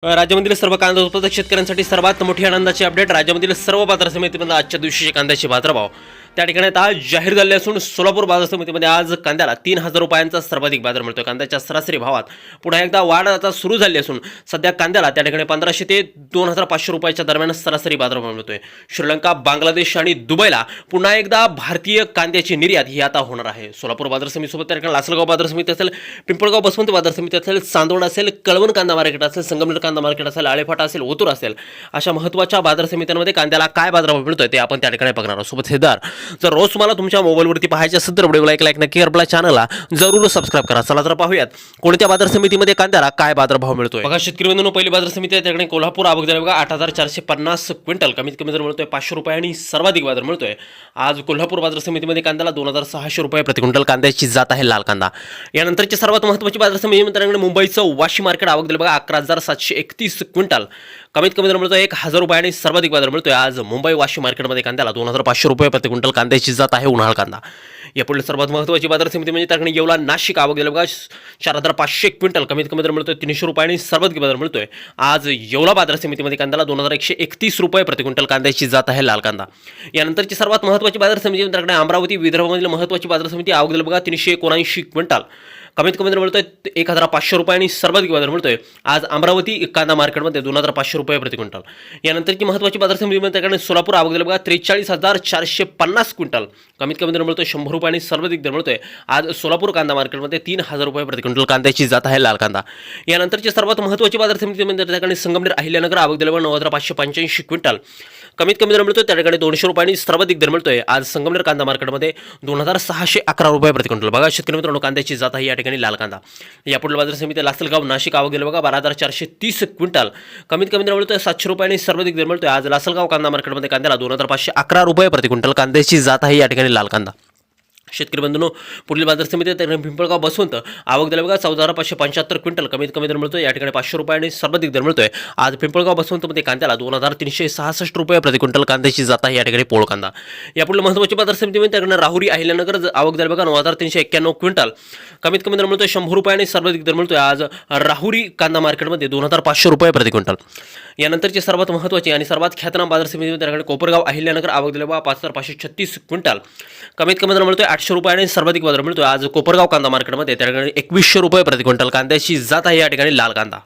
राज्यामधील सर्व कांदा उत्पादक शेतकऱ्यांसाठी सर्वात मोठी आनंदाची अपडेट. राज्यामधील सर्व बाजार समितीमध्ये आजच्या दिवशीचे कांद्याचे बाजारभाव त्या ठिकाणी आज जाहीर झाले असून सोलापूर बाजार समितीमध्ये आज कांद्याला 3,000 रुपयांचा सर्वाधिक बाजार मिळतो. कांद्याच्या सरासरी भावात पुन्हा एकदा वाढ आता सुरू झाली असून सध्या कांद्याला त्या ठिकाणी 1500 ते 2,500 रुपयाच्या दरम्यान सरासरी बाजारभाव मिळतोय. श्रीलंका, बांगलादेश आणि दुबईला पुन्हा एकदा भारतीय कांद्याची निर्यात ही आता होणार आहे. सोलापूर बाजार समितीसोबत त्या ठिकाणी लासलगाव बाजार समिती असेल, पिंपळगाव बसवंत बाजार समिती असेल, चांदवड असेल, कळवण कांदा मार्केट असेल, संगमनेर कांदा मार्केट असेल, आळेफाटा असेल, ओतूर असेल, अशा महत्त्वाच्या बाजार समित्यांमध्ये कांद्याला काय बाजारभाव मिळतोय ते आपण त्या ठिकाणी बघणार आहोत. सोबत हेदार जर रोज तुम्हाला तुमच्या मोबाईलवरती पाहायचे असेल तर व्हिडिओला एक लाईक नक्की करा, आपल्या चॅनलला जरूर सबस्क्राईब करा. चला तर पाहूयात कोणत्या बाजार समितीमध्ये कांद्याला काय बाजारभाव मिळतोय. बघा शेतकरी बंधूंनो, पहिली बाजार समिती आहे त्याकडे कोल्हापूर आवक झाली बघा 8,450 क्विंटल, कमीत कमी दर मिळतोय 500 रुपये आणि सर्वाधिक बाजार मिळतोय आज कोल्हापूर बाजार समितीमध्ये कांद्याला 2,600 रुपये प्रति क्विंटल कांद्याची जात आहे लाल कांदा. यानंतरची सर्वात महत्त्वाची बाजार समिती त्याकडे मुंबईचं वाशी मार्केट आवक झाली बघा 11,731 क्विंटल, कमीत कमी दर मिळतोय 1,000 रुपये आणि सर्वाधिक बाजार मिळतोय आज मुंबई वाशी मार्केटमध्ये कांद्याला 2,500 रुपये प्रति क्विंटल कांद्याची जात आहे उन्हाळ कांदा. यापुढे सर्वात महत्त्वाची बाजार समिती म्हणजे त्याकडे येवला नाशिक आवक झाली बघा 4,500 क्विंटल, कमीत कमी दर मिळतोय 300 रुपये आणि सर्वाधिक बाजार मिळतोय आज येवला बाजार समितीमध्ये कांद्याला 2,131 रुपये प्रति क्विंटल कांद्याची जात आहे लाल कांदा. यानंतरची सर्वात महत्त्वाची बाजार समिती त्याकडे अमरावती विदर्भामधील महत्त्वाची बाजार समिती आवक झाली बघा 379 क्विंटल, कमीत कमी दर मिळतोय 1,500 रुपये आणि सर्वाधिक बाजार मिळतोय आज अमरावती कांदा मार्केटमध्ये 2,500 रुपये प्रति क्विंटल. यानंतरची महत्त्वाची बाजार समिती त्याकडे सोलापूर आवक झाली बघा 43,450 क्विंटल, कमीत कमी दर मिळतोय 100 रुपये आणि सर्वाधिक दर मिळतोय आज सोलापूर कांदा मार्केटमध्ये 3,000 रुपये प्रति क्विंटल कांद्याची जात आहे लाल कांदा. यानंतरची सर्वात महत्त्वाची बाजार समिती म्हणजे त्याकडे संगमनेर अहिल्यानगर आवक झाली बघा 9,585 क्विंटल, कमीत कमी दर मिळतोय त्या ठिकाणी 200 रुपये आणि सर्वाधिक दर मिळतोय आज संगमनेर कांदा मार्केटमध्ये 2,611 रुपये प्रति क्विंटल. बघा शेतकरी मित्रांनो, कांद्याची जात आहे या ठिकाणी लाल कांदा. यापुढील बाजार समिती लासलगाव नाशिक आवक गेलं बघा 12,430 क्विंटल, कमीत कमी दर मिळतोय 700 रुपये आणि सर्वाधिक दर मिळतोय आज लासलगाव कांदा मार्केटमध्ये कांद्याला 2,511 रुपये प्रति क्विंटल कांद्याची जात आहे या ठिकाणी लाल कांदा. शेतकरी बंधूंनो, पुढील बाजार समिती त्याकडे पिंपळगाव बसवंत आवक दिला बघा 14,575 क्विंटल, कमीत कमी दर मिळतोय या ठिकाणी 500 रुपये आणि सर्वाधिक दर मिळतोय आज पिंपळगाव बसवंतमध्ये कांद्याला 2,366 रुपये प्रति क्विंटल कांद्याची जात आहे या ठिकाणी पोळ कांदा. यापुढे महत्त्वाची बाजार समितीमध्ये त्याकडे राहुरी अहिल्यानगर आवक दिला बघा 9,391 क्विंटल, कमीत कमी दर मिळतोय 100 रुपये आणि सर्वाधिक दर मिळतोय आज राहुरी कांदा मार्केटमध्ये 2,500 रुपये प्रति क्विंटल. यानंतरची सर्वात महत्त्वाची आणि सर्वात ख्यातनाम बाजार समितीमध्ये त्याकडे कोपरगाव अहिल्यानगर आवक दिला बघा 5,536 क्विंटल, कमीत कमी दर मिळतोय 800 रुपये आणि सर्वाधिक बाजार मिळतोय आज कोपरगाव कांदा मार्केटमध्ये त्याकडे 2,100 रुपये प्रति क्विंटल कांद्याची जात आहे या ठिकाणी लाल कांदा.